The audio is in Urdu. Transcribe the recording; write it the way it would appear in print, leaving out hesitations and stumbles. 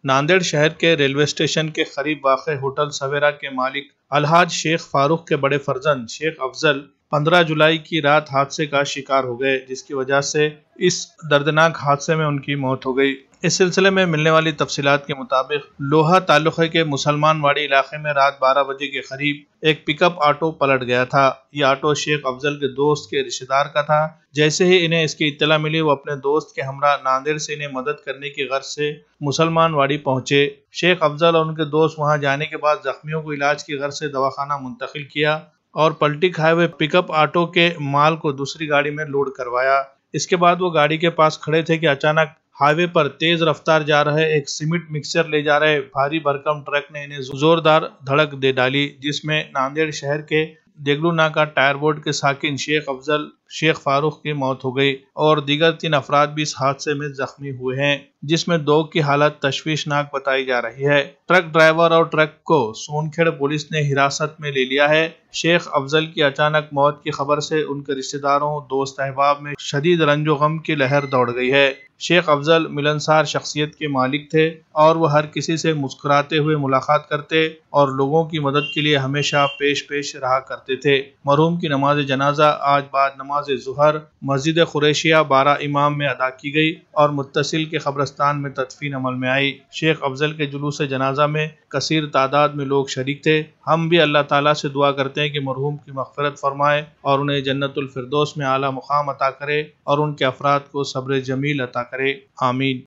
ناندیڑ شہر کے ریلوے اسٹیشن کے قریب واقع ہوٹل سویرا کے مالک الحاج شیخ فاروق کے بڑے فرزند شیخ افضل 15 جولائی کی رات حادثے کا شکار ہو گئے، جس کی وجہ سے اس دردناک حادثے میں ان کی موت ہو گئی۔ اس سلسلے میں ملنے والی تفصیلات کے مطابق لوہا تعلقے کے مسلمان واڑی علاقے میں رات 12 بجے کے قریب ایک پک اپ آٹو پلٹ گیا تھا۔ یہ آٹو شیخ افضل کے دوست کے رشتہ دار کا تھا۔ جیسے ہی انہیں اس کی اطلاع ملی، وہ اپنے دوست کے ہمراہ ناندیڑ سے انہیں مدد کرنے کی غرض سے مسلمان واڑی پہنچے۔ شیخ افضل اور ان کے دوست وہاں جانے کے بعد زخمیوں کو علاج کی غرض سے دواخانہ منتقل کیا اور پلٹی کھائے ہوئے پک اپ آٹو کے مال کو دوسری گاڑی میں لوڈ کروایا۔ اس کے بعد وہ گاڑی کے پاس کھڑے تھے کہ اچانک ہائی وے پر تیز رفتار جا رہے ایک سیمنٹ مکسچر لے جا رہے بھاری بھرکم ٹرک نے انہیں زوردار دھڑک دے ڈالی، جس میں ناندیڑ شہر کے دیگلو ناکا ٹائر بورڈ کے ساکن شیخ افضل شیخ فاروق کی موت ہو گئی اور دیگر 3 افراد بھی اس حادثے میں زخمی ہوئے ہیں، جس میں 2 کی حالت تشویشناک بتائی جا رہی ہے۔ ٹرک ڈرائیور اور ٹرک کو سونکھیڑ پولیس نے حراست میں لے لیا ہے۔ شیخ افضل کی اچانک موت کی خبر سے ان کے رشتہ داروں، دوست احباب میں شدید رنج و غم کی لہر دوڑ گئی ہے۔ شیخ افضل ملنسار شخصیت کے مالک تھے اور وہ ہر کسی سے مسکراتے ہوئے ملاقات کرتے اور لوگوں کی مدد کے لیے ہمیشہ پیش رہا کرتے تھے۔ مرحوم کی نماز جنازہ آج بعد نماز ظہر مسجد قریشیہ 12 امام میں ادا کی گئی اور متصل کے قبرستان میں تدفین عمل میں آئی۔ شیخ افضل کے جلوس جنازہ میں کثیر تعداد میں لوگ شریک تھے۔ ہم بھی اللہ تعالیٰ سے دعا کرتے ہیں کہ مرحوم کی مغفرت فرمائے اور انہیں جنت الفردوس میں اعلیٰ مقام عطا کرے اور ان کے افراد کو صبر جمیل عطا کرے، آمین۔